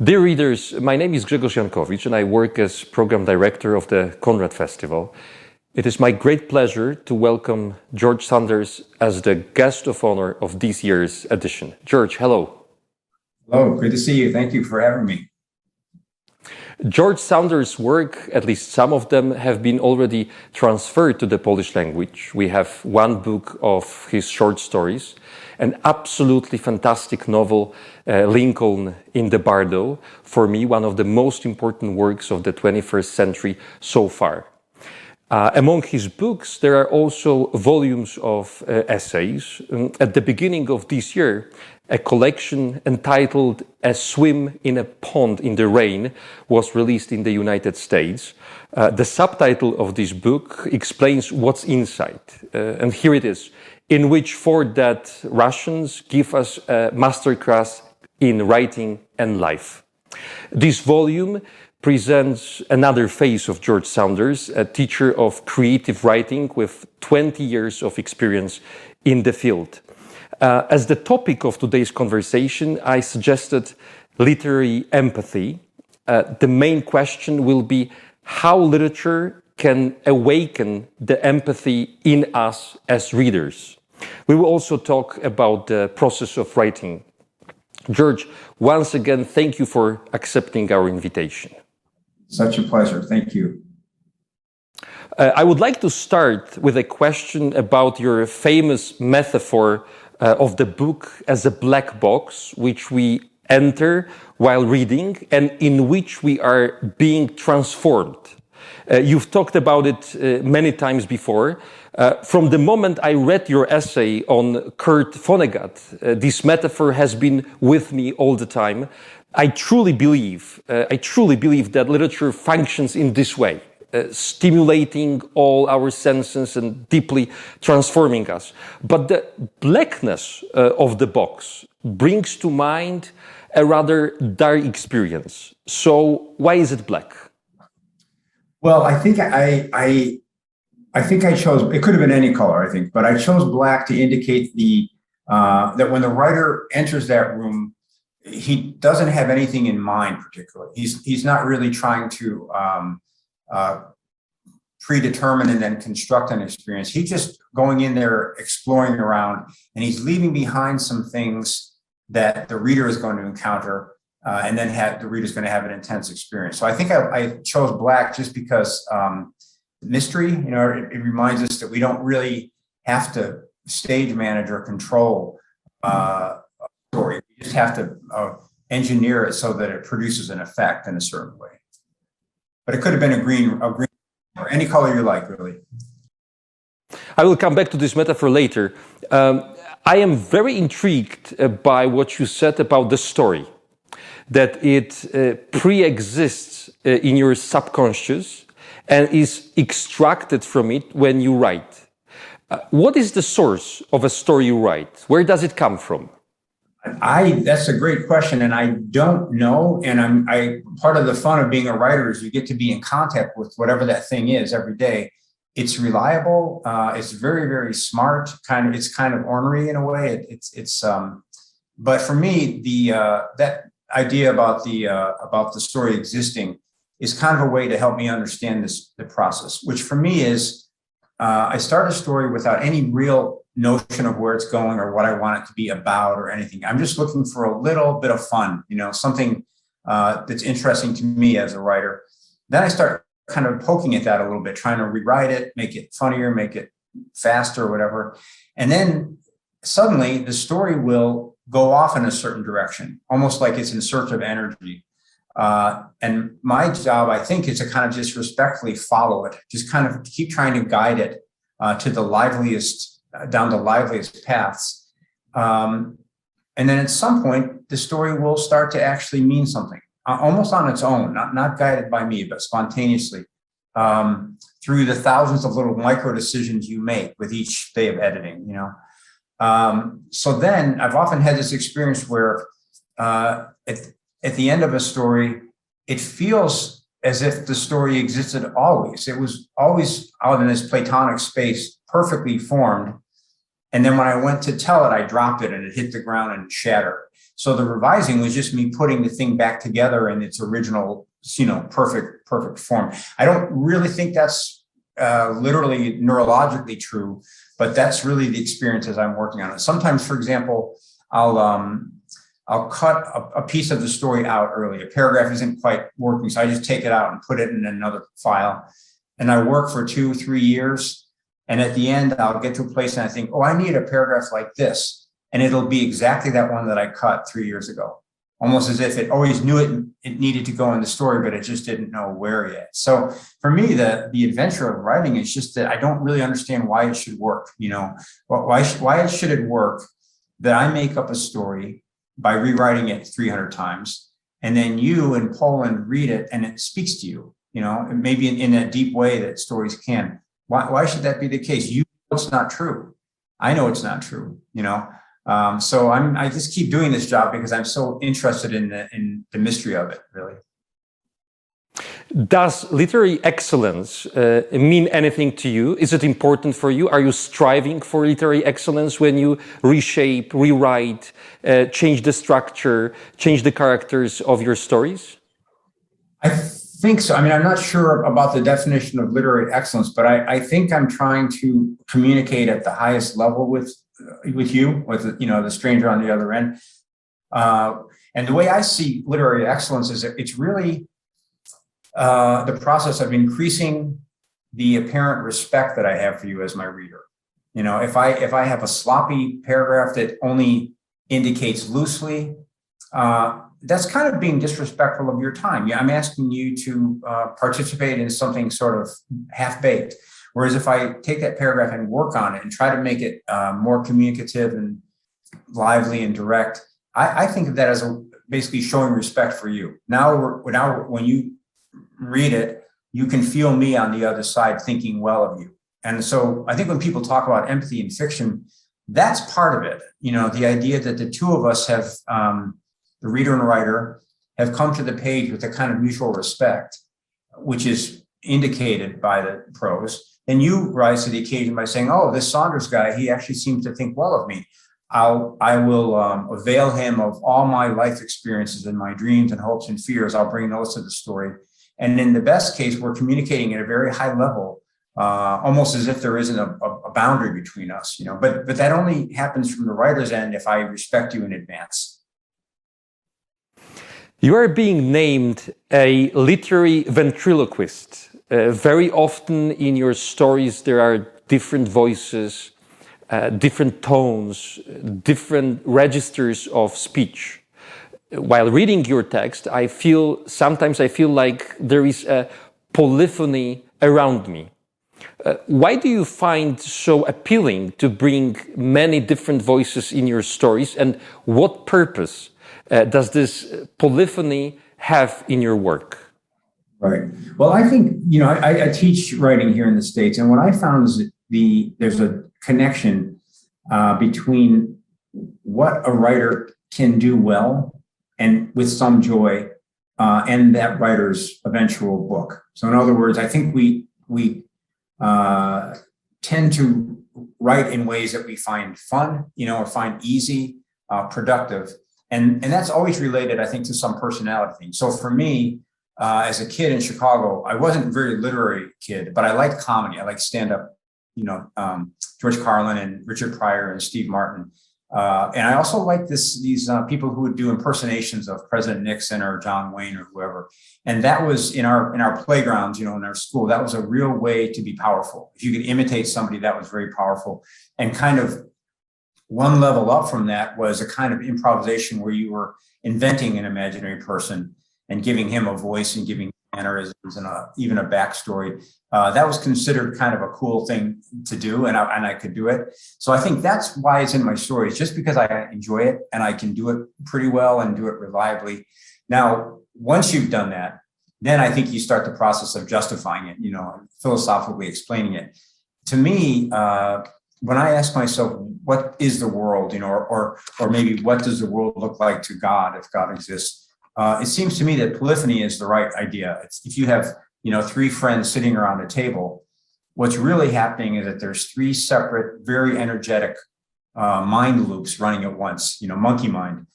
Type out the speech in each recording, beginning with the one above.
Dear readers, my name is Grzegorz and I work as program director of the Conrad Festival. It is my great pleasure to welcome George Saunders as the guest of honor of this year's edition. George, hello. Hello, good to see you. Thank you for having me. George Saunders' work, at least some of them, have been already transferred to the Polish language. We have one book of his short stories, an absolutely fantastic novel, Lincoln in the Bardo, for me, one of the most important works of the 21st century so far. Among his books, there are also volumes of essays. At the beginning of this year, a collection entitled A Swim in a Pond in the Rain was released in the United States. The subtitle of this book explains what's inside. And here it is, in which four dead Russians give us a masterclass in writing and life. This volume presents another face of George Saunders, a teacher of creative writing with 20 years of experience in the field. As the topic of today's conversation, I suggested literary empathy. The main question will be how literature can awaken the empathy in us as readers. We will also talk about the process of writing. George, once again, thank you for accepting our invitation. Such a pleasure. Thank you. I would like to start with a question about your famous metaphor of the book as a black box, which we enter while reading and in which we are being transformed. You've talked about it many times before. From the moment I read your essay on Kurt Vonnegut, this metaphor has been with me all the time. I truly believe that literature functions in this way, stimulating all our senses and deeply transforming us. But the blackness of the box brings to mind a rather dark experience. So why is it black? Well, I think I chose, it could have been any color, I think, but I chose black to indicate that when the writer enters that room, he doesn't have anything in mind particularly. He's not really trying to predetermine and then construct an experience. He's just going in there, exploring around, and he's leaving behind some things that the reader is going to encounter, and then the reader's going to have an intense experience. So I think I chose black just because mystery, it reminds us that we don't really have to stage manage or control a story. We just have to engineer it so that it produces an effect in a certain way. But it could have been a green or any color you like, really. I will come back to this metaphor later. I am very intrigued by what you said about the story, that it pre-exists in your subconscious and is extracted from it when you write. What is the source of a story you write? Where does it come from? That's a great question, and I don't know. And part of the fun of being a writer is you get to be in contact with whatever that thing is every day. It's reliable. It's very, very smart. It's kind of ornery in a way. But for me, that idea about the story existing is kind of a way to help me understand the process, which for me is I start a story without any real notion of where it's going or what I want it to be about or anything. I'm just looking for a little bit of fun, something that's interesting to me as a writer. Then I start kind of poking at that a little bit, trying to rewrite it, make it funnier, make it faster, whatever. And then suddenly the story will go off in a certain direction, almost like it's in search of energy. And my job, I think, is to kind of just respectfully follow it, just kind of keep trying to guide it down the liveliest paths. And then at some point, the story will start to actually mean something, almost on its own, not guided by me, but spontaneously, through the thousands of little micro decisions you make with each day of editing, So then I've often had this experience where at the end of a story, it feels as if the story existed always. It was always out in this Platonic space, perfectly formed. And then when I went to tell it, I dropped it and it hit the ground and shattered. So the revising was just me putting the thing back together in its original, perfect form. I don't really think that's literally neurologically true, but that's really the experience as I'm working on it. Sometimes, for example, I'll cut a piece of the story out early. A paragraph isn't quite working, so I just take it out and put it in another file. And I work for 2-3 years. And at the end, I'll get to a place and I think, oh, I need a paragraph like this. And it'll be exactly that one that I cut 3 years ago. Almost as if it always knew it needed to go in the story, but it just didn't know where yet. So for me, the adventure of writing is just that I don't really understand why it should work. Why should it work that I make up a story by rewriting it 300 times, and then you in Poland read it and it speaks to you, maybe in a deep way that stories can. Why should that be the case? You know it's not true. I know it's not true, So I just keep doing this job because I'm so interested in the mystery of it, really. Does literary excellence mean anything to you? Is it important for you? Are you striving for literary excellence when you reshape, rewrite, change the structure, change the characters of your stories? I think so. I mean, I'm not sure about the definition of literary excellence, but I think I'm trying to communicate at the highest level with you, with the stranger on the other end. And the way I see literary excellence is it's really the process of increasing the apparent respect that I have for you as my reader. If I have a sloppy paragraph that only indicates loosely, that's kind of being disrespectful of your time. I'm asking you to participate in something sort of half-baked. Whereas if I take that paragraph and work on it and try to make it more communicative and lively and direct, I think of that as basically showing respect for you. Now when you read it, you can feel me on the other side thinking well of you. And so I think when people talk about empathy in fiction, that's part of it. The idea that the two of us have, the reader and writer, have come to the page with a kind of mutual respect, which is indicated by the prose. Then you rise to the occasion by saying, oh, this Saunders guy, he actually seems to think well of me. I will avail him of all my life experiences and my dreams and hopes and fears. I'll bring those to the story. And in the best case, we're communicating at a very high level, almost as if there isn't a boundary between us, but that only happens from the writer's end if I respect you in advance. You are being named a literary ventriloquist. Very often in your stories, there are different voices, different tones, different registers of speech. While reading your text, sometimes I feel like there is a polyphony around me. Why do you find so appealing to bring many different voices in your stories, and what purpose does this polyphony have in your work? Right. Well, I think, I teach writing here in the States, and what I found is that there's a connection between what a writer can do well and with some joy, and that writer's eventual book. So in other words, I think we tend to write in ways that we find fun, or find easy, productive. And that's always related, I think, to some personality thing. So for me, as a kid in Chicago, I wasn't a very literary kid, but I liked comedy. I liked stand-up, George Carlin and Richard Pryor and Steve Martin. And I also like these people who would do impersonations of President Nixon or John Wayne or whoever. And that was in our playgrounds, in our school, that was a real way to be powerful. If you could imitate somebody, that was very powerful. And kind of one level up from that was a kind of improvisation where you were inventing an imaginary person and giving him a voice and giving mannerisms and even a backstory. That was considered kind of a cool thing to do, and I could do it. So I think that's why it's in my stories, just because I enjoy it and I can do it pretty well and do it reliably. Now, once you've done that, then I think you start the process of justifying it, philosophically explaining it. To me, when I ask myself, what is the world, or maybe what does the world look like to God if God exists? It seems to me that polyphony is the right idea. If you have, three friends sitting around a table, what's really happening is that there's three separate, very energetic mind loops running at once, monkey mind.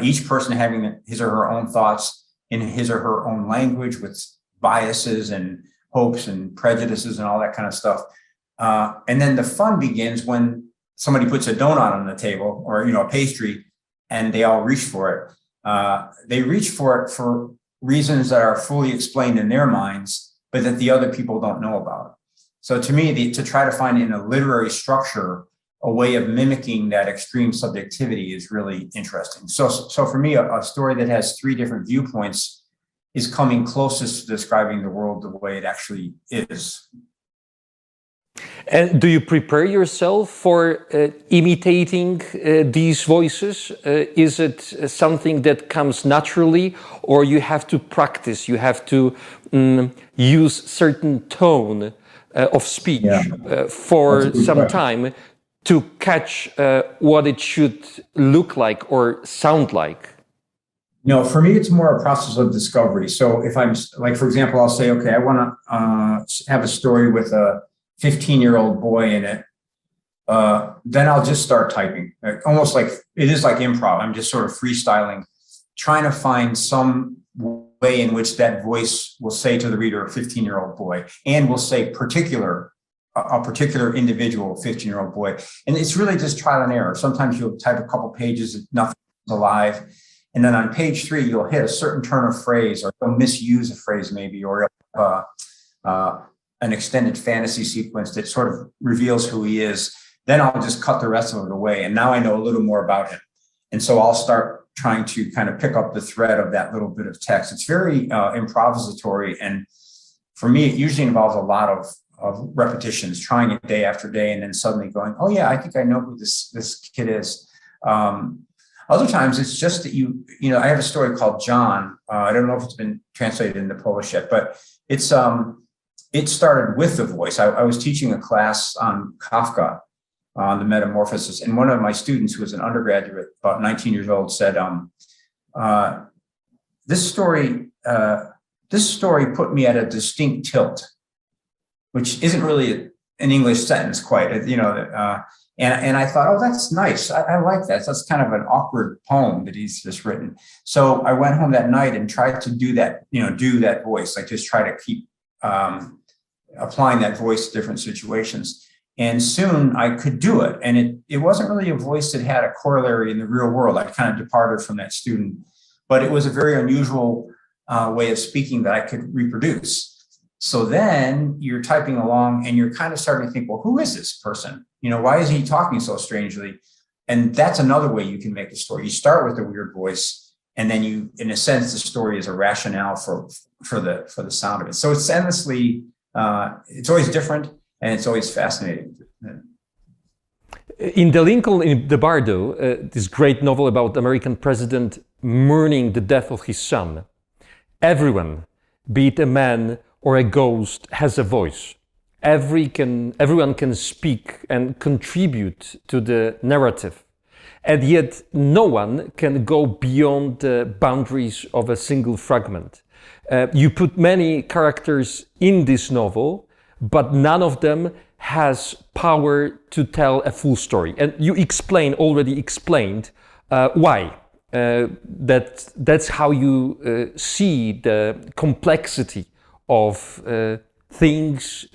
each person having his or her own thoughts in his or her own language with biases and hopes and prejudices and all that kind of stuff. And then the fun begins when somebody puts a donut on the table or, a pastry, and they all reach for it. They reach for it for reasons that are fully explained in their minds, but that the other people don't know about. So to me, to try to find in a literary structure a way of mimicking that extreme subjectivity is really interesting. So for me, a story that has three different viewpoints is coming closest to describing the world the way it actually is. And do you prepare yourself for imitating these voices? Is it something that comes naturally, or you have to practice? You have to use certain tone of speech for some time to catch what it should look like or sound like? For me, it's more a process of discovery. So if I'm like, for example, I'll say, okay, I want to have a story with a 15-year-old boy in it. Then I'll just start typing, almost like it is like improv. I'm just sort of freestyling, trying to find some way in which that voice will say to the reader, a 15-year-old boy, and will say a particular individual 15-year-old boy. And it's really just trial and error. Sometimes you'll type a couple pages, nothing's alive. And then on page 3, you'll hit a certain turn of phrase, or you'll misuse a phrase maybe, or an extended fantasy sequence that sort of reveals who he is. Then I'll just cut the rest of it away. And now I know a little more about him. And so I'll start trying to kind of pick up the thread of that little bit of text. It's very improvisatory. And for me, it usually involves a lot of repetitions, trying it day after day, and then suddenly going, oh yeah, I think I know who this kid is. Other times it's just that I have a story called John. I don't know if it's been translated into Polish yet, but it started with the voice. I was teaching a class on Kafka, on the Metamorphosis, and one of my students, who was an undergraduate, about 19 years old, said, this story put me at a distinct tilt, which isn't really an English sentence quite, and I thought, oh, that's nice. I like that. That's kind of an awkward poem that he's just written. So I went home that night and tried to do that, do that voice, like just try to keep applying that voice to different situations. And soon I could do it. And it wasn't really a voice that had a corollary in the real world. I kind of departed from that student, but it was a very unusual way of speaking that I could reproduce. So then you're typing along and you're kind of starting to think, well, who is this person? Why is he talking so strangely? And that's another way you can make a story. You start with a weird voice, and then you, in a sense, the story is a rationale for the sound of it. So it's endlessly, it's always different, and it's always fascinating. In The Lincoln in the Bardo, this great novel about American president mourning the death of his son, everyone, be it a man or a ghost, has a voice. Everyone can speak and contribute to the narrative, and yet no one can go beyond the boundaries of a single fragment. You put many characters in this novel, but none of them has power to tell a full story. And you already explained why. That's how you see the complexity of things,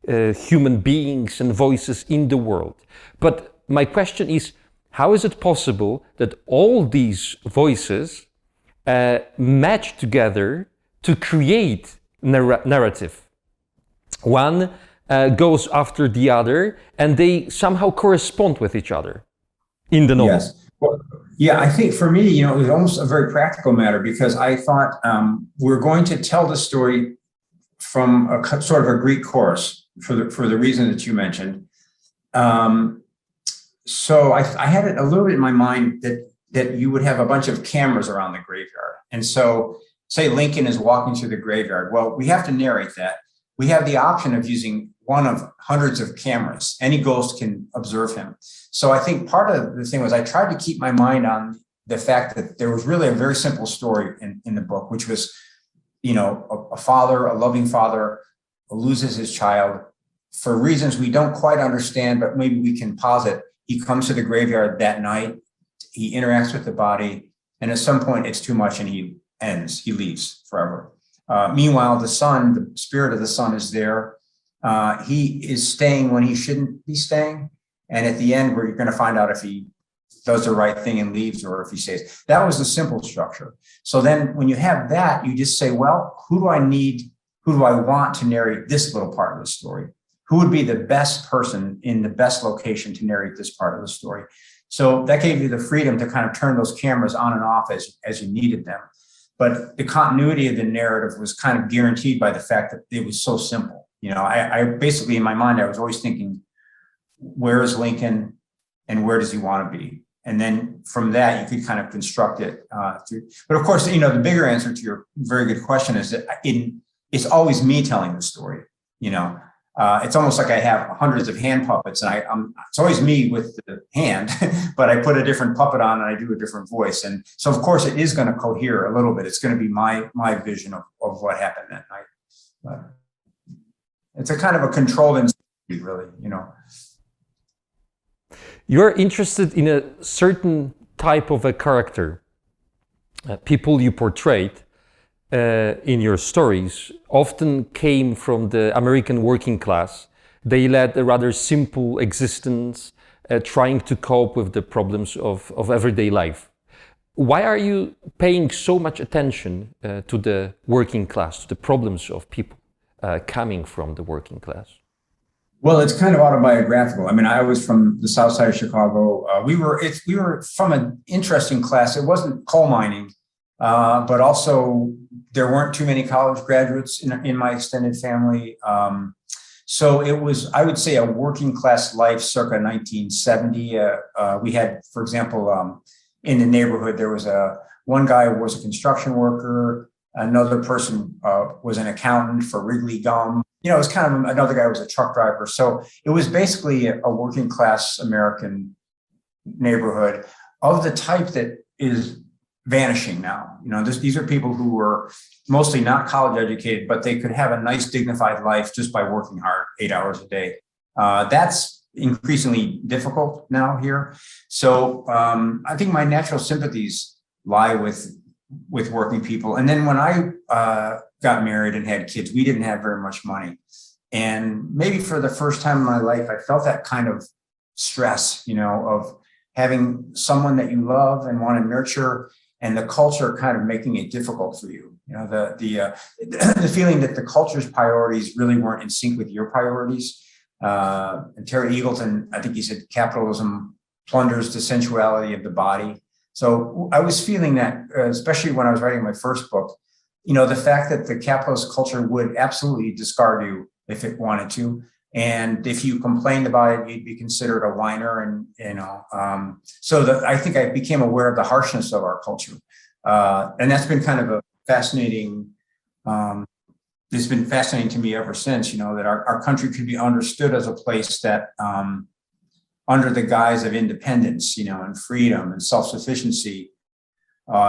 human beings and voices in the world. But my question is, how is it possible that all these voices match together to create narrative? One goes after the other, and they somehow correspond with each other in the novel. Yes. Well, yeah, I think for me, it was almost a very practical matter, because I thought we're going to tell the story from a sort of a Greek chorus for the reason that you mentioned. So I had it a little bit in my mind that you would have a bunch of cameras around the graveyard. And so say Lincoln is walking through the graveyard. Well, we have to narrate that. We have the option of using one of hundreds of cameras. Any ghost can observe him. So I think part of the thing was I tried to keep my mind on the fact that there was really a very simple story in the book, which was, a father, a loving father, loses his child for reasons we don't quite understand, but maybe we can posit. He comes to the graveyard that night. He interacts with the body. And at some point it's too much and he leaves forever. Meanwhile, the son, the spirit of the son is there. He is staying when he shouldn't be staying. And at the end, where you're going to find out if he does the right thing and leaves or if he stays. That was the simple structure. So then when you have that, you just say, well, who do I want to narrate this little part of the story? Who would be the best person in the best location to narrate this part of the story? So that gave you the freedom to kind of turn those cameras on and off as you needed them. But the continuity of the narrative was kind of guaranteed by the fact that it was so simple. You know, I basically, in my mind, I was always thinking, where is Lincoln and where does he want to be? And then from that, you could kind of construct it through. But of course, you know, the bigger answer to your very good question is that it's always me telling the story. You know, it's almost like I have hundreds of hand puppets, and it's always me with the hand, but I put a different puppet on and I do a different voice. And so, of course, it is going to cohere a little bit. It's going to be my vision of what happened that night. But it's a kind of a controlled institute, really, you know. You're interested in a certain type of a character. People you portrayed in your stories often came from the American working class. They led a rather simple existence, trying to cope with the problems of everyday life. Why are you paying so much attention to the working class, to the problems of people coming from the working class? Well, it's kind of autobiographical. I mean, I was from the South Side of Chicago. We were from an interesting class. It wasn't coal mining, but also there weren't too many college graduates in my extended family. So it was, I would say, a working class life circa 1970. We had, for example, in the neighborhood, there was one guy who was a construction worker. Another person was an accountant for Wrigley Gum. You know, it was kind of, another guy was a truck driver. So it was basically a working class American neighborhood of the type that is vanishing now. You know, these are people who were mostly not college educated, but they could have a nice, dignified life just by working hard 8 hours a day. That's increasingly difficult now here. So I think my natural sympathies lie with working people. And then when I got married and had kids, we didn't have very much money. And maybe for the first time in my life, I felt that kind of stress, you know, of having someone that you love and want to nurture, and the culture kind of making it difficult for you. You know, the feeling that the culture's priorities really weren't in sync with your priorities. And Terry Eagleton, I think he said, capitalism plunders the sensuality of the body. So I was feeling that, especially when I was writing my first book, you know, the fact that the capitalist culture would absolutely discard you if it wanted to. And if you complained about it, you'd be considered a whiner. And, you know, I think I became aware of the harshness of our culture. And that's been kind of a fascinating, it's been fascinating to me ever since, you know, that our country could be understood as a place that, under the guise of independence, you know, and freedom and self-sufficiency,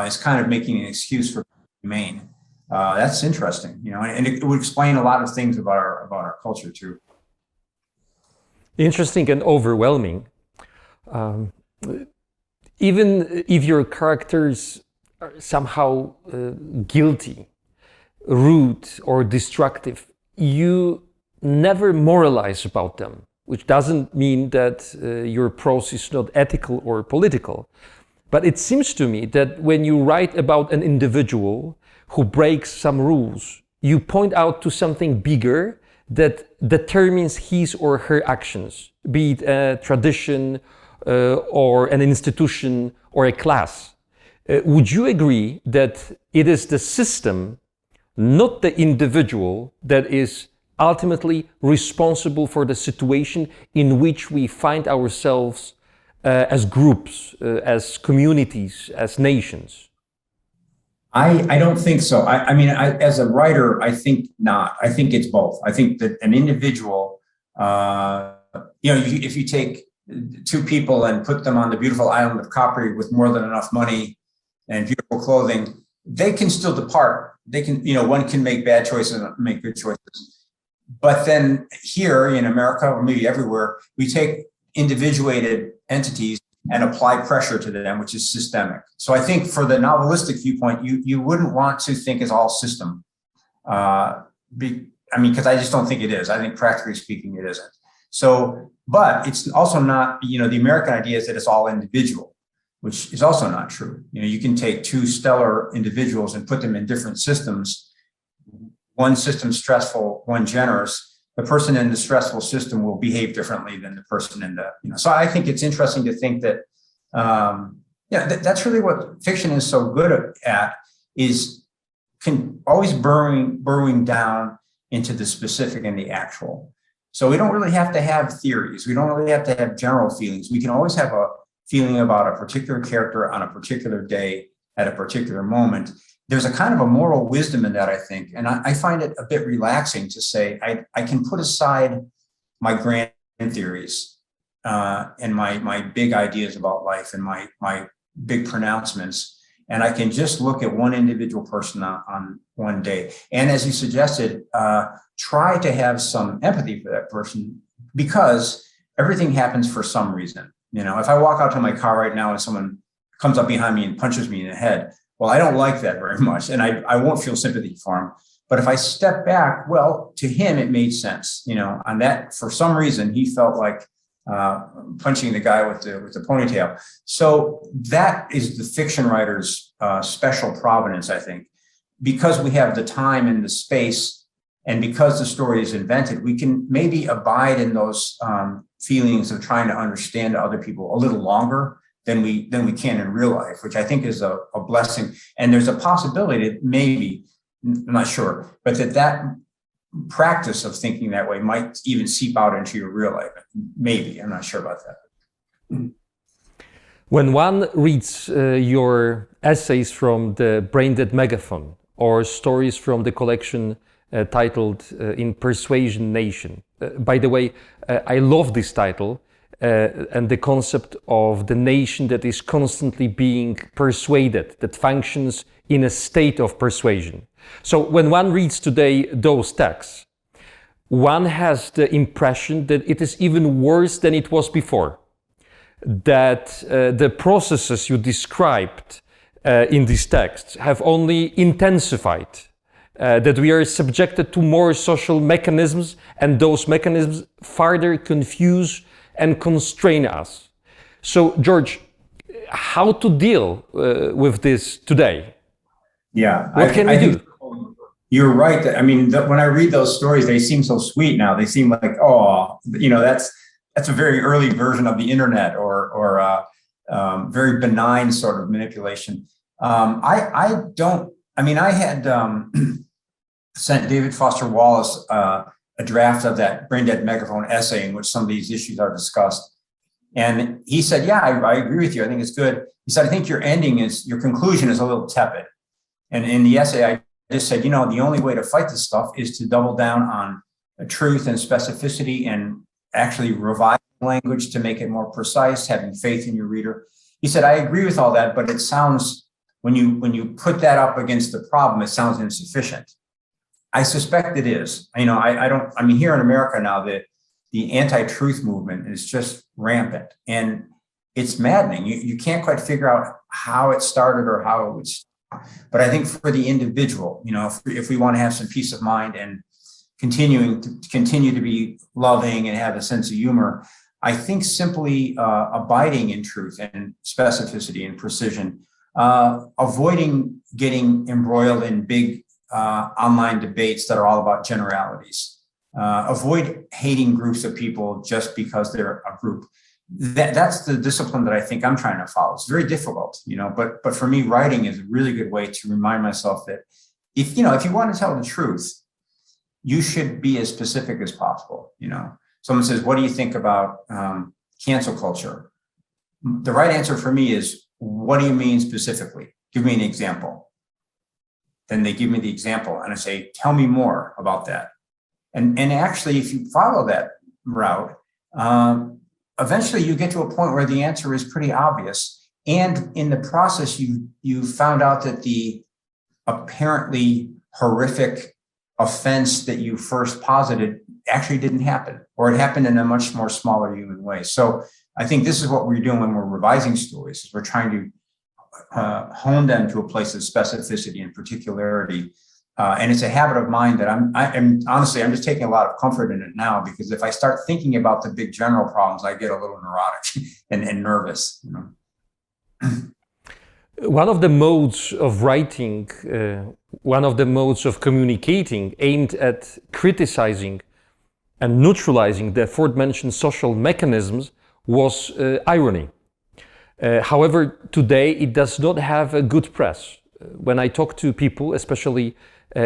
is kind of making an excuse for humane. That's interesting, you know, and it would explain a lot of things about our culture too. Interesting and overwhelming. Even if your characters are somehow guilty, rude, or destructive, you never moralize about them, which doesn't mean that your prose is not ethical or political. But it seems to me that when you write about an individual who breaks some rules, you point out to something bigger that determines his or her actions, be it a tradition or an institution or a class. Would you agree that it is the system, not the individual, that is ultimately responsible for the situation in which we find ourselves as groups, as communities, as nations? I don't think so. I mean, as a writer, I think not. I think it's both. I think that an individual, you know, if you take two people and put them on the beautiful island of Capri with more than enough money and beautiful clothing, they can still depart. They can, you know, one can make bad choices and make good choices. But then here in America, or maybe everywhere, we take individuated entities, and apply pressure to them, which is systemic. So I think for the novelistic viewpoint, you wouldn't want to think as all system. Because I just don't think it is. I think practically speaking, it isn't. So, but it's also not, the American idea is that it's all individual, which is also not true. You can take two stellar individuals and put them in different systems. One system stressful, one generous. The person in the stressful system will behave differently than the person in the, So I think it's interesting to think that, that's really what fiction is so good at, is can always burrowing down into the specific and the actual. So we don't really have to have theories. We don't really have to have general feelings. We can always have a feeling about a particular character on a particular day at a particular moment. There's a kind of a moral wisdom in that, I think. And I find it a bit relaxing to say, I can put aside my grand theories and my big ideas about life and my big pronouncements. And I can just look at one individual person on one day. And as you suggested, try to have some empathy for that person, because everything happens for some reason. If I walk out to my car right now and someone comes up behind me and punches me in the head, well, I don't like that very much. And I won't feel sympathy for him. But if I step back, well, to him, it made sense. On that, for some reason, he felt like punching the guy with the ponytail. So that is the fiction writer's special providence, I think. Because we have the time and the space, and because the story is invented, we can maybe abide in those feelings of trying to understand other people a little longer than we can in real life, which I think is a blessing. And there's a possibility that maybe, I'm not sure, but that practice of thinking that way might even seep out into your real life. Maybe, I'm not sure about that. When one reads your essays from the Brain Dead Megaphone or stories from the collection titled In Persuasion Nation, by the way, I love this title and the concept of the nation that is constantly being persuaded, that functions in a state of persuasion. So when one reads today those texts, one has the impression that it is even worse than it was before. That the processes you described in these texts have only intensified. That we are subjected to more social mechanisms, and those mechanisms further confuse and constrain us. So, George, how to deal with this today? Yeah, what can we do? You're right. When I read those stories, they seem so sweet now. They seem like, that's a very early version of the internet, or very benign sort of manipulation. I had sent David Foster Wallace a draft of that Brain Dead Megaphone essay in which some of these issues are discussed. And he said, yeah, I agree with you. I think it's good. He said, I think your conclusion is a little tepid. And in the essay, I just said, the only way to fight this stuff is to double down on truth and specificity and actually revise language to make it more precise, having faith in your reader. He said, I agree with all that, but it sounds, when you put that up against the problem, it sounds insufficient. I suspect it is. Here in America now, the anti-truth movement is just rampant, and it's maddening. You can't quite figure out how it started or how it would stop. But I think for the individual, if we want to have some peace of mind and continue to be loving and have a sense of humor, I think simply abiding in truth and specificity and precision, avoiding getting embroiled in big online debates that are all about generalities, avoid hating groups of people just because they're a group. That's the discipline that I think I'm trying to follow. It's very difficult, but for me, writing is a really good way to remind myself that if you want to tell the truth, you should be as specific as possible. Someone says, what do you think about cancel culture? The right answer for me is, what do you mean specifically? Give me an example. Then they give me the example and I say, tell me more about that. And actually, if you follow that route, eventually you get to a point where the answer is pretty obvious. And in the process, you found out that the apparently horrific offense that you first posited actually didn't happen, or it happened in a much more smaller human way. So I think this is what we're doing when we're revising stories, is we're trying to hone them to a place of specificity and particularity. And it's a habit of mine that I'm honestly, I'm just taking a lot of comfort in it now, because if I start thinking about the big general problems, I get a little neurotic and nervous, you know. One of the modes of writing, one of the modes of communicating aimed at criticizing and neutralizing the aforementioned social mechanisms was irony. However, today it does not have a good press. When I talk to people, especially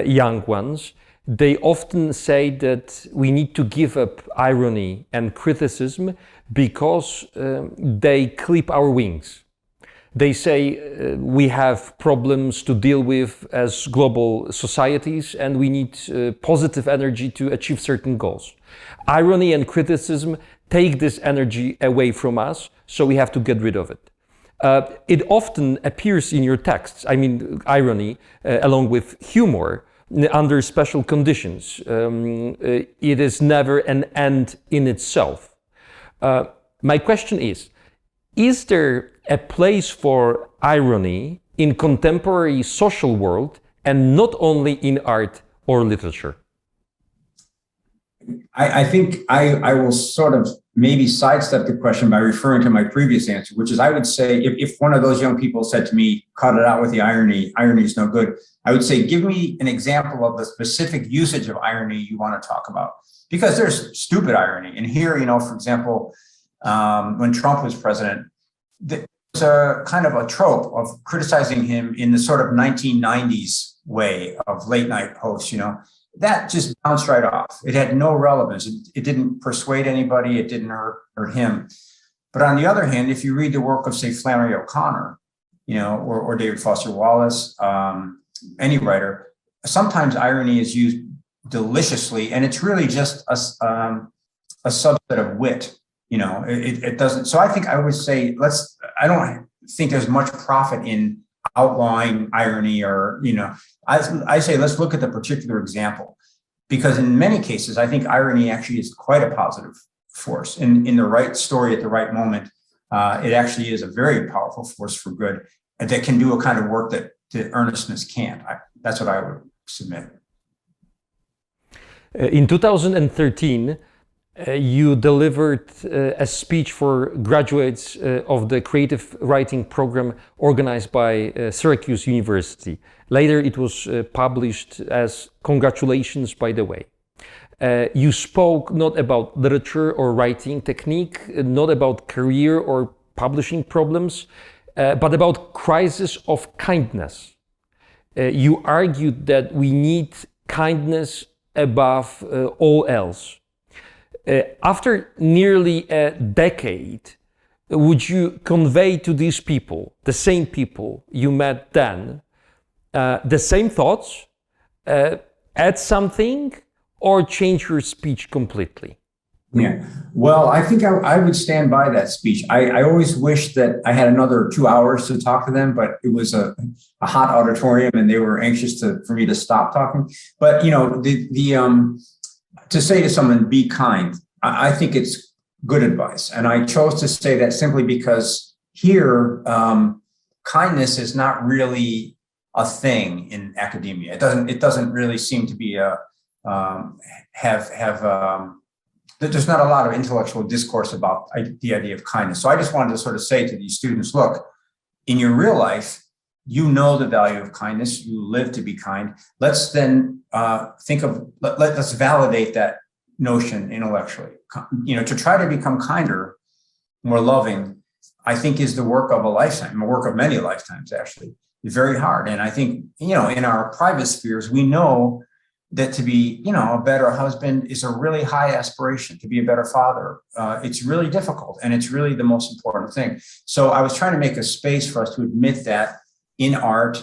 young ones, they often say that we need to give up irony and criticism because they clip our wings. They say we have problems to deal with as global societies and we need positive energy to achieve certain goals. Irony and criticism take this energy away from us, so we have to get rid of it. It often appears in your texts, I mean irony, along with humor, under special conditions. It is never an end in itself. My question is there a place for irony in contemporary social world and not only in art or literature? I think I will sort of maybe sidestep the question by referring to my previous answer, which is I would say if one of those young people said to me, cut it out with the irony is no good, I would say, give me an example of the specific usage of irony you want to talk about. Because there's stupid irony. And here, you know, for example, when Trump was president, there's a kind of a trope of criticizing him in the sort of 1990s way of late night hosts, you know. That just bounced right off. It had no relevance. It didn't persuade anybody. It didn't hurt him. But on the other hand, if you read the work of, say, Flannery O'Connor, you know, or David Foster Wallace, any writer, sometimes irony is used deliciously, and it's really just a subset of wit. You know, it doesn't. So I think I would say I don't think there's much profit in outlawing irony, or, you know, I say let's look at the particular example, because in many cases I think irony actually is quite a positive force in the right story at the right moment. It actually is a very powerful force for good that can do a kind of work that earnestness can't. That's what I would submit. In 2013, you delivered a speech for graduates of the creative writing program organized by Syracuse University. Later it was published as "Congratulations, by the way." You spoke not about literature or writing technique, not about career or publishing problems, but about crisis of kindness. You argued that we need kindness above all else. After nearly a decade, would you convey to these people, the same people you met then, the same thoughts, add something, or change your speech completely? Yeah, well, I think I would stand by that speech. I always wish that I had another 2 hours to talk to them, but it was a hot auditorium and they were anxious for me to stop talking. But, you know, to say to someone, be kind, I think it's good advice. And I chose to say that simply because here, kindness is not really a thing in academia. It doesn't really seem to be there's not a lot of intellectual discourse about the idea of kindness. So I just wanted to sort of say to these students, look, in your real life, you know the value of kindness, you live to be kind. Let's then let's validate that notion intellectually. You know, to try to become kinder, more loving, I think is the work of a lifetime, the work of many lifetimes, actually. It's very hard. And I think, you know, in our private spheres, we know that to be, you know, a better husband is a really high aspiration. To be a better father, it's really difficult, and it's really the most important thing. So I was trying to make a space for us to admit that in art,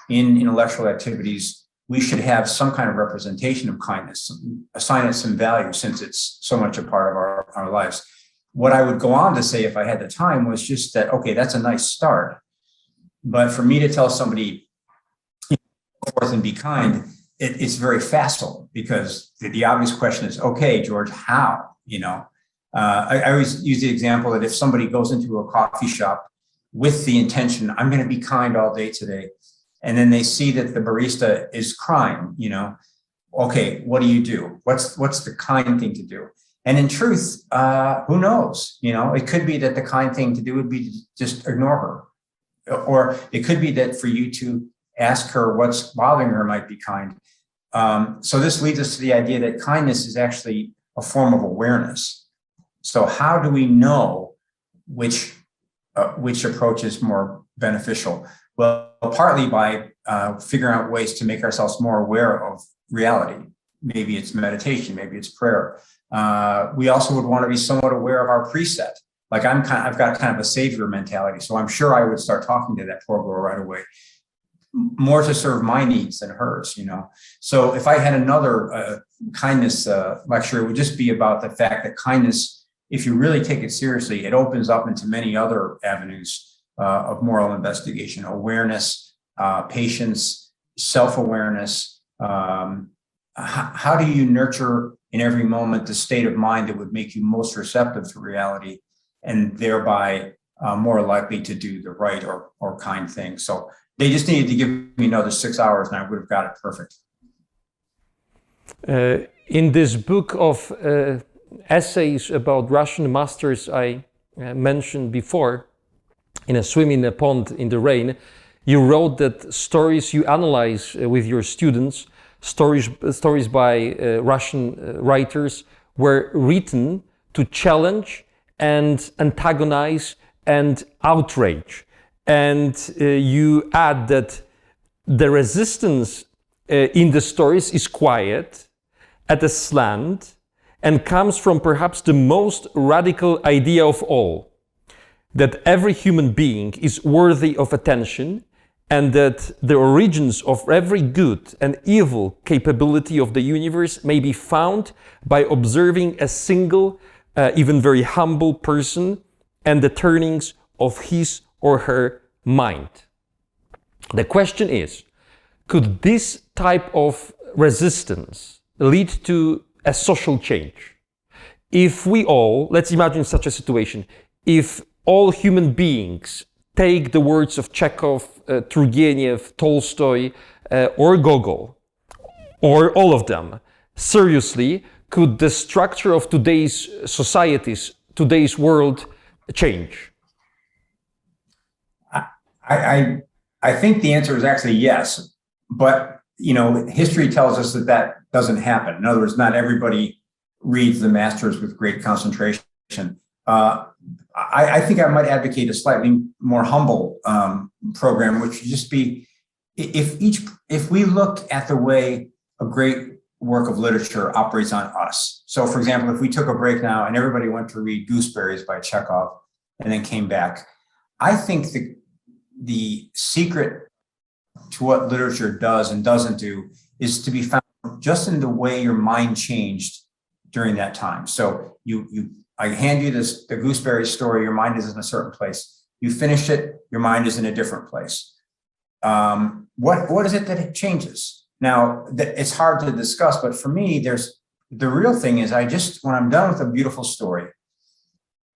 in intellectual activities, we should have some kind of representation of kindness, assign it some value, since it's so much a part of our lives. What I would go on to say, if I had the time, was just that, okay, that's a nice start. But for me to tell somebody, go forth and be kind, it's very facile, because the obvious question is, okay, George, how? You know, I always use the example that if somebody goes into a coffee shop with the intention, I'm going to be kind all day today, and then they see that the barista is crying, okay, what do? What's the kind thing to do? And in truth, who knows? It could be that the kind thing to do would be to just ignore her. Or it could be that for you to ask her what's bothering her might be kind. So this leads us to the idea that kindness is actually a form of awareness. So how do we know which approach is more beneficial? Well, partly by figuring out ways to make ourselves more aware of reality. Maybe it's meditation, maybe it's prayer. We also would want to be somewhat aware of our preset. Like I've got kind of a savior mentality, so I'm sure I would start talking to that poor girl right away, more to serve my needs than hers. So if I had another kindness lecture, it would just be about the fact that kindness, if you really take it seriously, it opens up into many other avenues of moral investigation, awareness, patience, self-awareness. How do you nurture in every moment the state of mind that would make you most receptive to reality, and thereby more likely to do the right or kind thing? So they just needed to give me another 6 hours and I would have got it perfect. In this book of essays about Russian masters I mentioned before, in a swim in a pond in the rain, you wrote that stories you analyze with your students, stories by Russian writers, were written to challenge and antagonize and outrage. And you add that the resistance in the stories is quiet, at a slant, and comes from perhaps the most radical idea of all, that every human being is worthy of attention, and that the origins of every good and evil capability of the universe may be found by observing a single, even very humble person and the turnings of his or her mind. The question is, could this type of resistance lead to a social change? If we all, let's imagine such a situation, if all human beings take the words of Chekhov, Turgenev, Tolstoy, or Gogol, or all of them, seriously, could the structure of today's societies, today's world, change? I think the answer is actually yes, but history tells us that doesn't happen. In other words, not everybody reads the masters with great concentration. I think I might advocate a slightly more humble program, which would just be if we look at the way a great work of literature operates on us. So, for example, if we took a break now and everybody went to read Gooseberries by Chekhov and then came back, I think the secret to what literature does and doesn't do is to be found just in the way your mind changed during that time. So I hand you the Gooseberry story, your mind is in a certain place. You finish it, your mind is in a different place. What is it that it changes? Now, it's hard to discuss, but for me, the real thing is when I'm done with a beautiful story,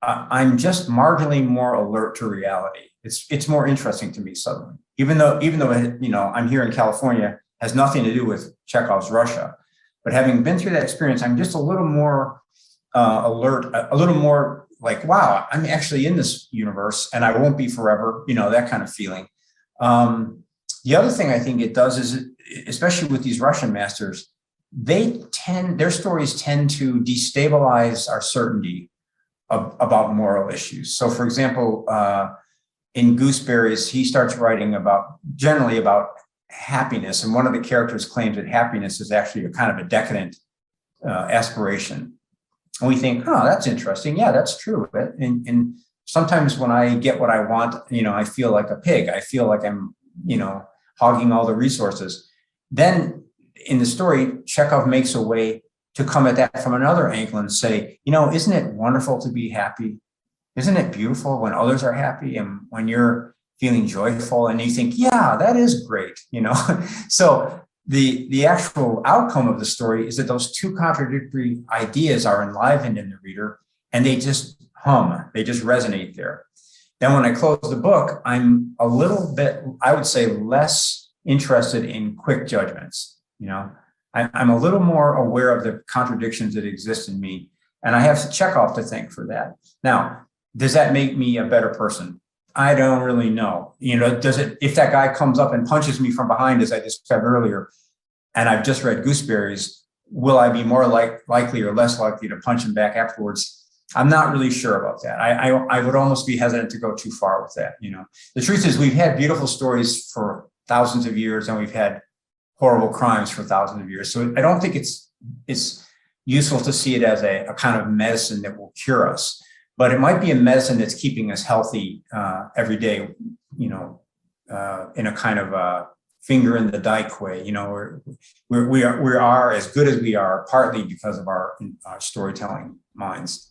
I'm just marginally more alert to reality. It's more interesting to me suddenly, even though I'm here in California, has nothing to do with Chekhov's Russia. But having been through that experience, I'm just a little more alert, a little more like, wow, I'm actually in this universe and I won't be forever, that kind of feeling. The other thing I think it does is, especially with these Russian masters, their stories tend to destabilize our certainty about moral issues. So, for example, in Gooseberries, he starts writing generally about happiness, and one of the characters claims that happiness is actually a kind of a decadent aspiration. And we think, oh, that's interesting. Yeah, that's true. And sometimes when I get what I want, I feel like a pig. I feel like I'm, hogging all the resources. Then in the story, Chekhov makes a way to come at that from another angle and say, isn't it wonderful to be happy? Isn't it beautiful when others are happy and when you're feeling joyful and you think, yeah, that is great, So the actual outcome of the story is that those two contradictory ideas are enlivened in the reader, and they just hum, they just resonate there. Then when I close the book, I'm a little bit, I would say, less interested in quick judgments. I'm a little more aware of the contradictions that exist in me, and I have Chekhov to thank for that. Now, does that make me a better person? I don't really know. Does it, if that guy comes up and punches me from behind, as I described earlier, and I've just read Gooseberries, will I be more likely or less likely to punch him back afterwards? I'm not really sure about that. I would almost be hesitant to go too far with that. The truth is, we've had beautiful stories for thousands of years, and we've had horrible crimes for thousands of years. So I don't think it's useful to see it as a kind of medicine that will cure us, but it might be a medicine that's keeping us healthy every day. In a kind of a finger in the dike way. We are as good as we are, partly because of our storytelling minds.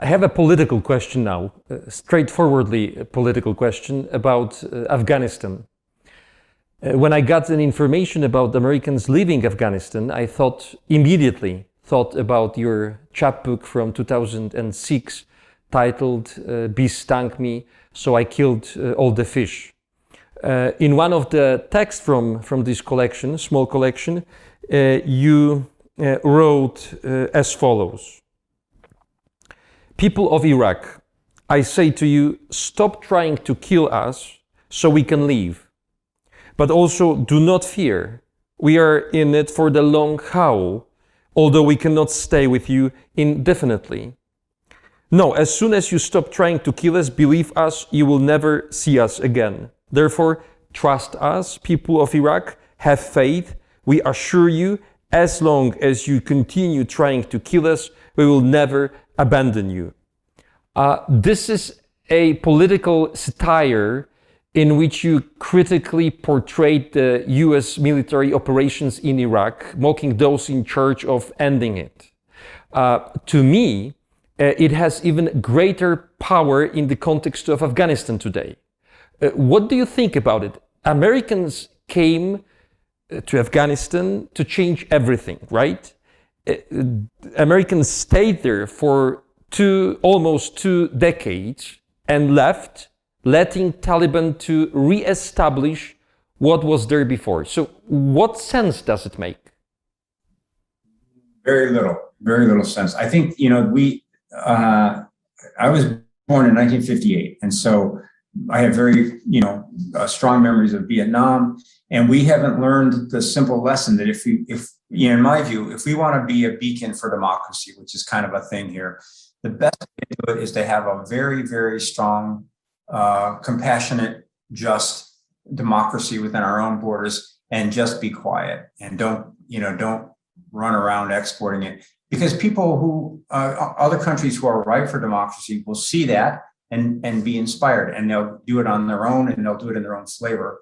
I have a political question now, straightforwardly a political question about Afghanistan. When I got an information about Americans leaving Afghanistan, I immediately thought about your chapbook from 2006 titled Bees Stung Me, So I Killed All the Fish. In one of the texts from this collection, small collection, you wrote as follows. People of Iraq, I say to you, stop trying to kill us so we can leave. But also do not fear. We are in it for the long haul, although we cannot stay with you indefinitely. No, as soon as you stop trying to kill us, believe us, you will never see us again. Therefore, trust us, people of Iraq, have faith. We assure you, as long as you continue trying to kill us, we will never abandon you. This is a political satire in which you critically portrayed the US military operations in Iraq, mocking those in charge of ending it. To me, it has even greater power in the context of Afghanistan today. What do you think about it? Americans came to Afghanistan to change everything, right? Americans stayed there for almost 2 decades and left, letting Taliban to re-establish what was there before. So what sense does it make? Very little sense. I think, I was born in 1958. And so I have very, strong memories of Vietnam. And we haven't learned the simple lesson that in my view, if we want to be a beacon for democracy, which is kind of a thing here, the best way to do it is to have a very, very strong, compassionate, just democracy within our own borders, and just be quiet and don't run around exporting it. Because people who, other countries who are ripe for democracy will see that and be inspired, and they'll do it on their own, and they'll do it in their own flavor.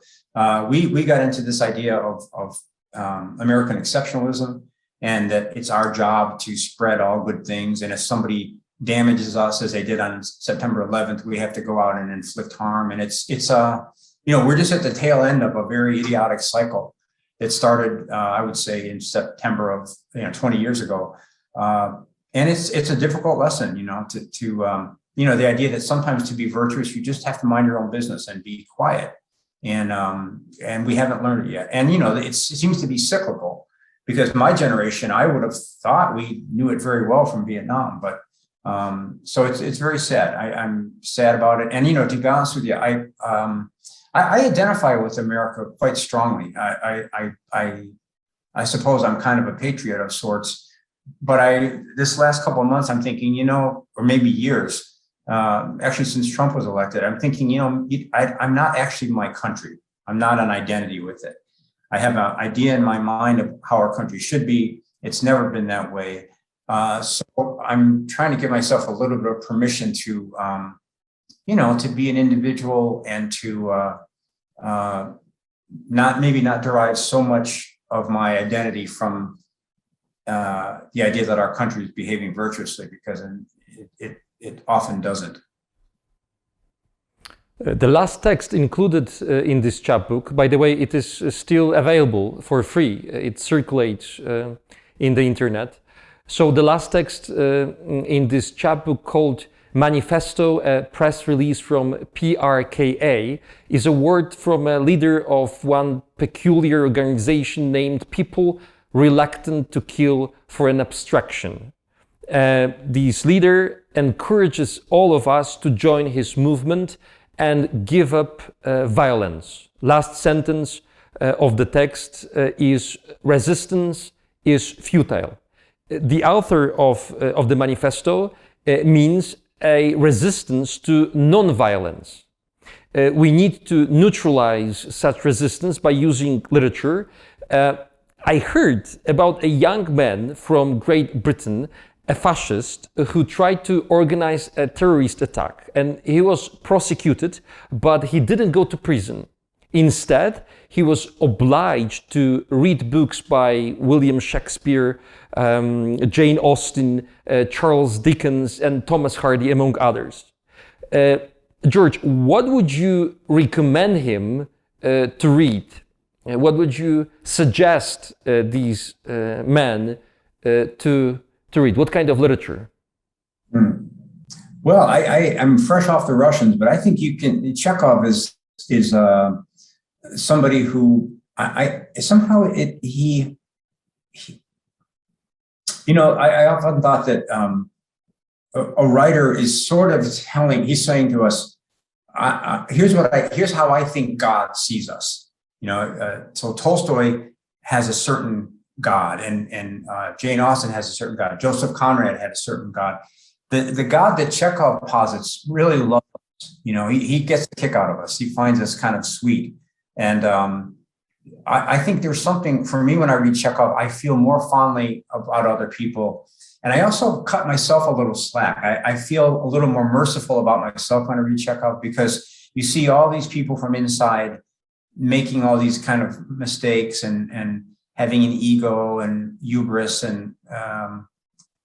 We got into this idea of American exceptionalism, and that it's our job to spread all good things. And if somebody damages us, as they did on September 11th, we have to go out and inflict harm. And it's we're just at the tail end of a very idiotic cycle that started, I would say, in September of 20 years ago. And it's a difficult lesson, the idea that sometimes to be virtuous, you just have to mind your own business and be quiet. And we haven't learned it yet. And, it seems to be cyclical, because my generation, I would have thought we knew it very well from Vietnam, but so it's very sad. I'm sad about it. And, to be honest with you, I identify with America quite strongly. I suppose I'm kind of a patriot of sorts, but this last couple of months, I'm thinking, or maybe years, actually since Trump was elected, I'm thinking, I'm not actually my country. I'm not an identity with it. I have an idea in my mind of how our country should be. It's never been that way. So I'm trying to give myself a little bit of permission to, to be an individual, and to not derive so much of my identity from the idea that our country is behaving virtuously, because it often doesn't. The last text included in this chapbook, by the way, it is still available for free. It circulates in the internet. So the last text in this chapbook, called Manifesto, a press release from PRKA, is a word from a leader of one peculiar organization named People Reluctant to Kill for an Abstraction. This leader encourages all of us to join his movement and give up violence. Last sentence of the text is, resistance is futile. The author of the manifesto means a resistance to non-violence. We need to neutralize such resistance by using literature. I heard about a young man from Great Britain, a fascist, who tried to organize a terrorist attack, and he was prosecuted, but he didn't go to prison. Instead, he was obliged to read books by William Shakespeare, Jane Austen, Charles Dickens, and Thomas Hardy, among others. George, what would you recommend him to read? What would you suggest these men to read? What kind of literature? Well, I'm fresh off the Russians, but I think you can. Chekhov is somebody who he I often thought that a writer is sort of he's saying to us, here's how I think God sees us. So Tolstoy has a certain God, and Jane Austen has a certain God. Joseph Conrad had a certain God. The God that Chekhov posits really loves. He gets a kick out of us. He finds us kind of sweet. And I think there's something, for me, when I read Chekhov, I feel more fondly about other people. And I also cut myself a little slack. I feel a little more merciful about myself when I read Chekhov, because you see all these people from inside making all these kind of mistakes and having an ego and hubris. And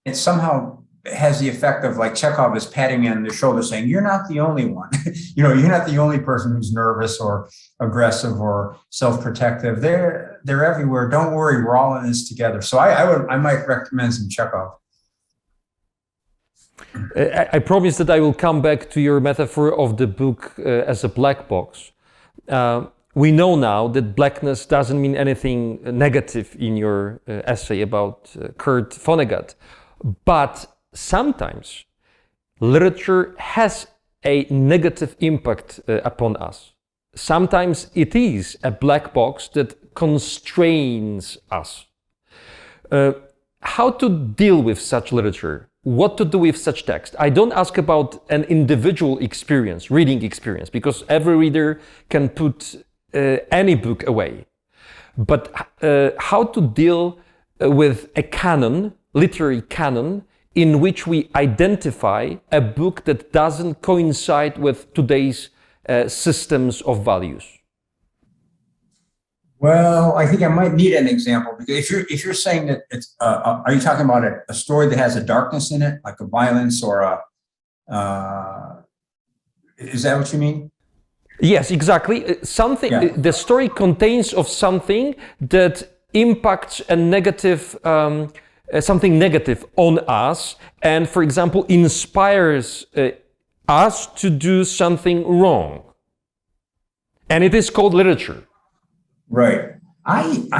it somehow has the effect of, like, Chekhov is patting me on the shoulder saying, you're not the only one. You're not the only person who's nervous or aggressive or self-protective. They're everywhere. Don't worry, we're all in this together. So I might recommend some Chekhov. I promise that I will come back to your metaphor of the book as a black box. We know now that blackness doesn't mean anything negative in your essay about Kurt Vonnegut, but sometimes literature has a negative impact upon us. Sometimes it is a black box that constrains us. How to deal with such literature? What to do with such text? I don't ask about an individual experience, reading experience, because every reader can put any book away. But how to deal with a canon, literary canon, in which we identify a book that doesn't coincide with today's systems of values? Well, I think I might need an example, because if you're saying that it's, are you talking about a story that has a darkness in it, like a violence or is that what you mean? Yes, exactly. Something. Yeah. The story contains of something that impacts a negative. Something negative on us, and, for example, inspires us to do something wrong, and it is called literature. Right.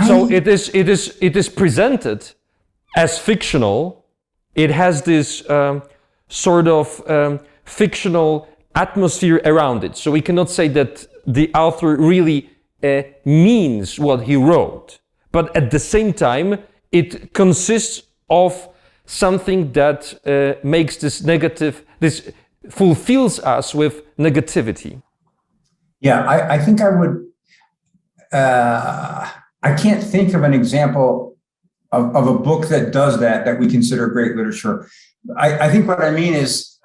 So it is presented as fictional. It has this sort of fictional atmosphere around it. So we cannot say that the author really means what he wrote, but at the same time, it consists of something that makes this fulfills us with negativity. Yeah, I think I would, I can't think of an example of a book that does that we consider great literature. I think what I mean is,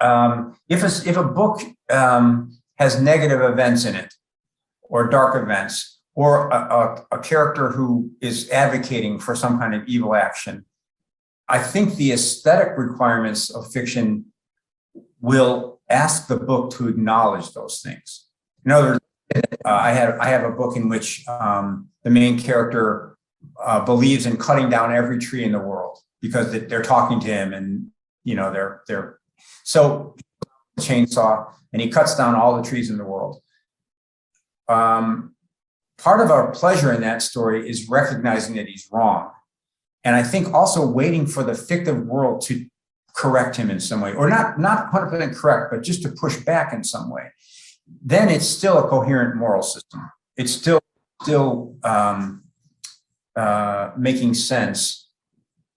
if a book has negative events in it, or dark events, or a character who is advocating for some kind of evil action, I think the aesthetic requirements of fiction will ask the book to acknowledge those things. In other words, I have a book in which the main character believes in cutting down every tree in the world. because they're talking to him, and they're so chainsaw, and he cuts down all the trees in the world. Part of our pleasure in that story is recognizing that he's wrong. And I think also waiting for the fictive world to correct him in some way, or not 100% correct, but just to push back in some way. Then it's still a coherent moral system. It's still making sense.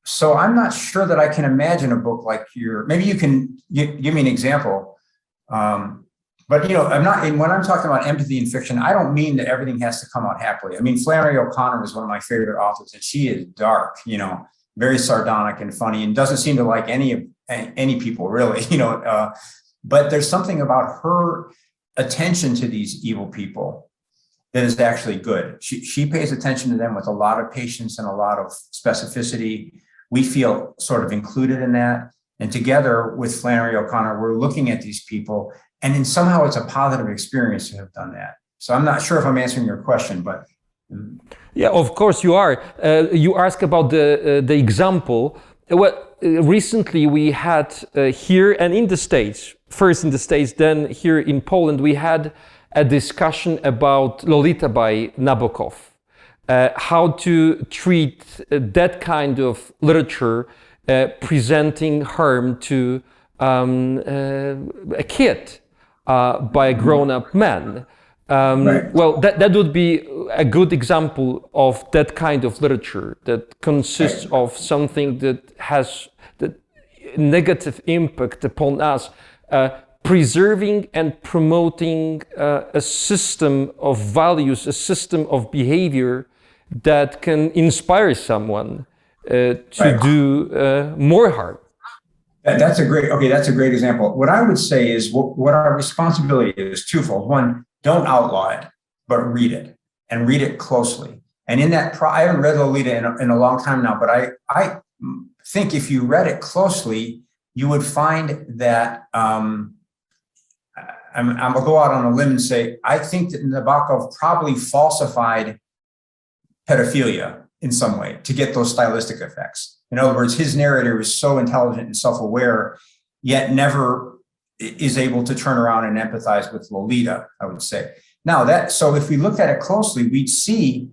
So I'm not sure that I can imagine a book like maybe you can give me an example. But I'm not, and when I'm talking about empathy in fiction, I don't mean that everything has to come out happily. I mean, Flannery O'Connor is one of my favorite authors, and she is dark, very sardonic and funny, and doesn't seem to like any people really, but there's something about her attention to these evil people that is actually good. She pays attention to them with a lot of patience and a lot of specificity. We feel sort of included in that. And together with Flannery O'Connor, we're looking at these people, and then somehow it's a positive experience to have done that. So I'm not sure if I'm answering your question, but. Yeah, of course you are. You asked about the example. Well, recently we had here and in the States, first in the States, then here in Poland, we had a discussion about Lolita by Nabokov. How to treat that kind of literature presenting harm to a kid by a grown-up man. Right. Well, that would be a good example of that kind of literature that consists of something that has the negative impact upon us, preserving and promoting a system of values, a system of behavior that can inspire someone to do more harm. That's a great example. What I would say is what our responsibility is twofold. One, don't outlaw it, but read it, and read it closely. And in that, I haven't read Lolita in a long time now, but I think if you read it closely, you would find that, I'm gonna go out on a limb and say, I think that Nabokov probably falsified pedophilia in some way to get those stylistic effects. In other words, his narrator is so intelligent and self-aware, yet never is able to turn around and empathize with Lolita, I would say. Now so if we looked at it closely, we'd see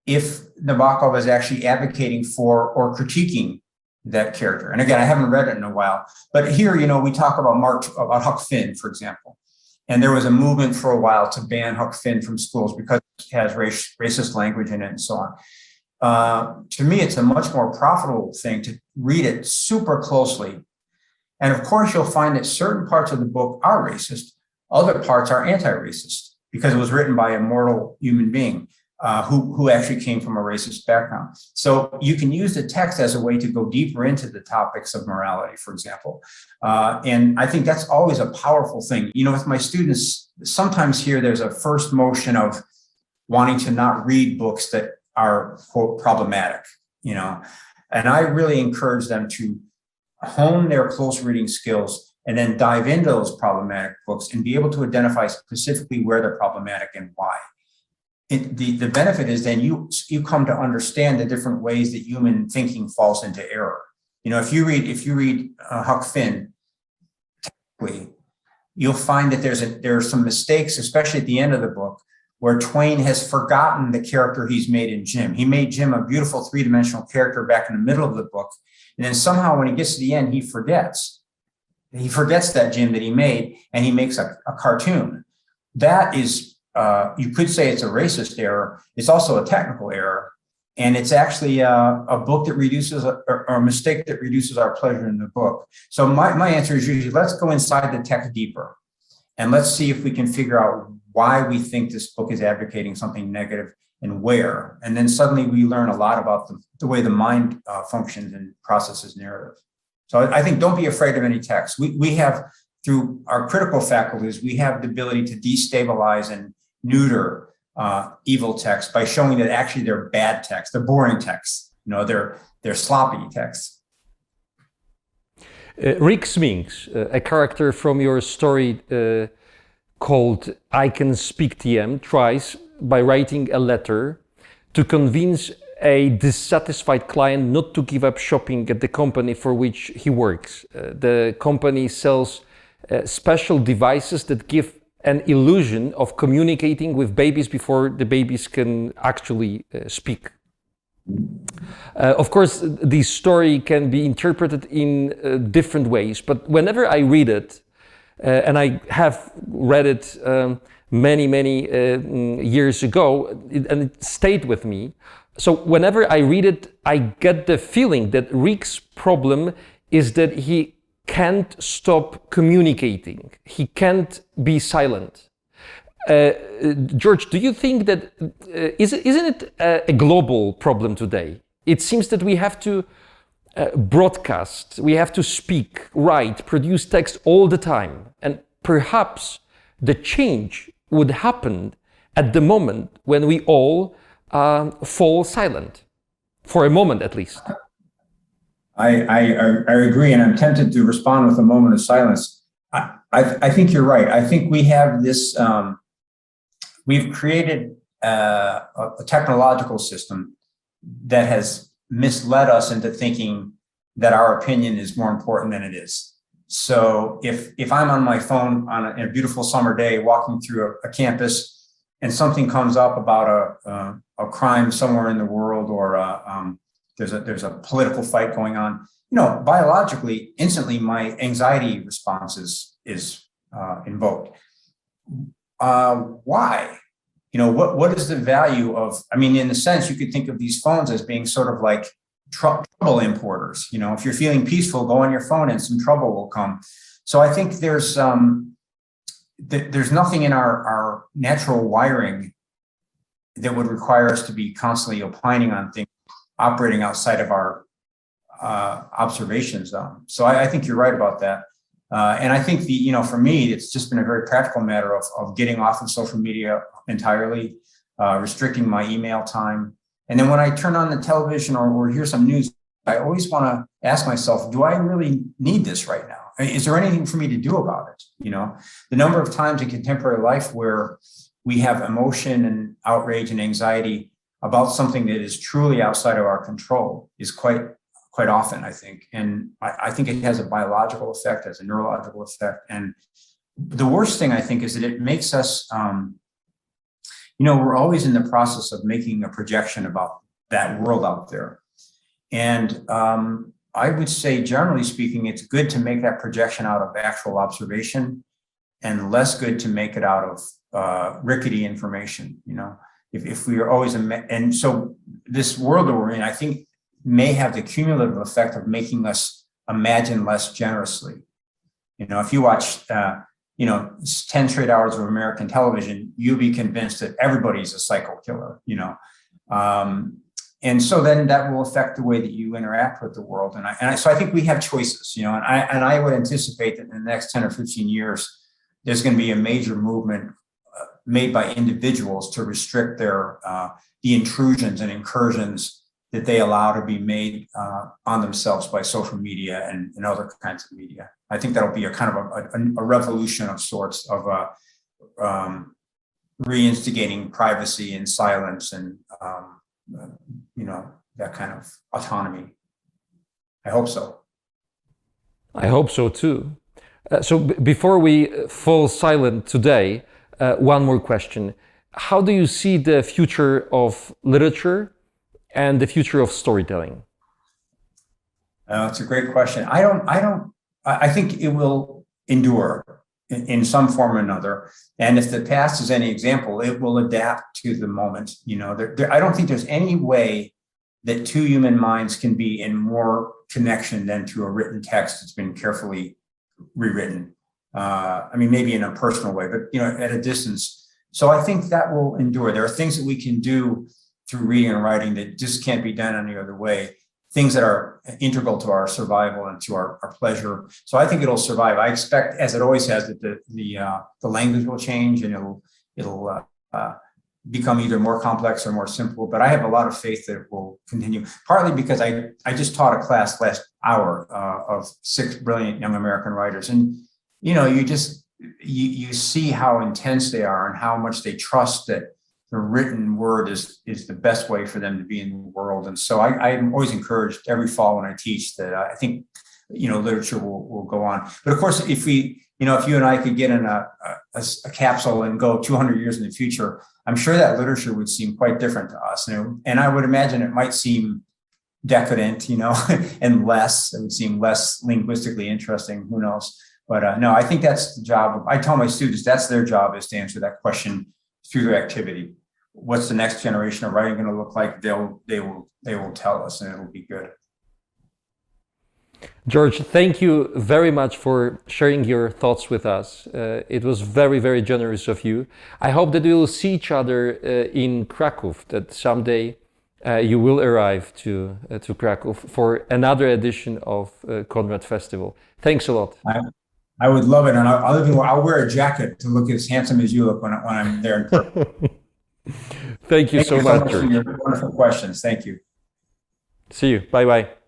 if Nabokov is actually advocating for or critiquing that character. And again, I haven't read it in a while, but here, we talk about Huck Finn, for example. And there was a movement for a while to ban Huck Finn from schools because it has racist language in it and so on. To me, it's a much more profitable thing to read it super closely. And of course, you'll find that certain parts of the book are racist. Other parts are anti-racist because it was written by a mortal human being who actually came from a racist background. So you can use the text as a way to go deeper into the topics of morality, for example. And I think that's always a powerful thing. With my students, sometimes here there's a first motion of wanting to not read books that are, quote, problematic, and I really encourage them to hone their close reading skills and then dive into those problematic books and be able to identify specifically where they're problematic and why. The benefit is then you come to understand the different ways that human thinking falls into error. If you read Huck Finn, you'll find that there are some mistakes, especially at the end of the book, where Twain has forgotten the character he's made in Jim. He made Jim a beautiful three-dimensional character back in the middle of the book. And then somehow when he gets to the end, he forgets that Jim that he made, and he makes a cartoon. That is, you could say it's a racist error. It's also a technical error. And it's actually a book that reduces, or a mistake that reduces our pleasure in the book. So my answer is usually, let's go inside the text deeper. And let's see if we can figure out why we think this book is advocating something negative and where. And then suddenly we learn a lot about the way the mind functions and processes narrative. So I think don't be afraid of any text. We have, through our critical faculties, we have the ability to destabilize and neuter evil texts by showing that actually they're bad texts, they're boring texts, they're sloppy texts. Rick Sminks, a character from your story called I Can Speak TM, tries by writing a letter to convince a dissatisfied client not to give up shopping at the company for which he works. The company sells special devices that give an illusion of communicating with babies before the babies can actually speak. Of course, this story can be interpreted in different ways, but whenever I read it, and I have read it many years ago, and it stayed with me. So whenever I read it, I get the feeling that Rick's problem is that he can't stop communicating. He can't be silent. George, do you think that isn't it a global problem today? It seems that we have to broadcast, we have to speak, write, produce text all the time, and perhaps the change would happen at the moment when we all fall silent, for a moment at least. I agree, and I'm tempted to respond with a moment of silence. I think you're right. I think we have this, we've created a technological system that has misled us into thinking that our opinion is more important than it is. So if I'm on my phone on a beautiful summer day walking through a campus and something comes up about a crime somewhere in the world, or there's a political fight going on, biologically, instantly my anxiety response is invoked. Why? What is the value of, in a sense, you could think of these phones as being sort of like trouble importers. If you're feeling peaceful, go on your phone and some trouble will come. So I think there's nothing in our natural wiring that would require us to be constantly opining on things operating outside of our observation zone. So I think you're right about that. And I think for me, it's just been a very practical matter of getting off of social media entirely, restricting my email time. And then when I turn on the television or hear some news, I always want to ask myself, do I really need this right now? Is there anything for me to do about it? The number of times in contemporary life where we have emotion and outrage and anxiety about something that is truly outside of our control is quite often, I think. And I think it has a biological effect, has a neurological effect. And the worst thing, I think, is that it makes us, we're always in the process of making a projection about that world out there. And I would say, generally speaking, it's good to make that projection out of actual observation and less good to make it out of rickety information. If we are always, and so this world that we're in, I think, may have the cumulative effect of making us imagine less generously. If you watch, 10 straight hours of American television, you'll be convinced that everybody's a psycho killer, and so then that will affect the way that you interact with the world. So I think we have choices, and I would anticipate that in the next 10 or 15 years, there's going to be a major movement made by individuals to restrict the intrusions and incursions that they allow to be made on themselves by social media and other kinds of media. I think that'll be a kind of a revolution of sorts of reinstigating privacy and silence and that kind of autonomy. I hope so. I hope so too. So before we fall silent today, one more question. How do you see the future of literature and the future of storytelling? It's a great question. I think it will endure in some form or another. And if the past is any example, it will adapt to the moment. I don't think there's any way that two human minds can be in more connection than through a written text that's been carefully rewritten. Maybe in a personal way, but at a distance. So I think that will endure. There are things that we can do through reading and writing that just can't be done any other way. Things that are integral to our survival and to our pleasure. So I think it'll survive. I expect, as it always has, that the language will change and it'll become either more complex or more simple. But I have a lot of faith that it will continue. Partly because I just taught a class last hour of 6 brilliant young American writers, and you see how intense they are and how much they trust that the written word is the best way for them to be in the world. And so I'm always encouraged every fall when I teach that I think, literature will go on. But of course, if you and I could get in a capsule and go 200 years in the future, I'm sure that literature would seem quite different to us. And I would imagine it might seem decadent, and it would seem less linguistically interesting. Who knows? But no, I think that's the job. I tell my students that's their job, is to answer that question through their activity. What's the next generation of writing going to look like? They will tell us, and it'll be good. George, thank you very much for sharing your thoughts with us. It was very, very generous of you. I hope that we will see each other in Krakow, that someday you will arrive to Krakow for another edition of Conrad Festival. Thanks a lot. I would love it, and I'll wear a jacket to look as handsome as you look when I'm there. Thank you so much, George. For your wonderful questions. Thank you. See you. Bye-bye.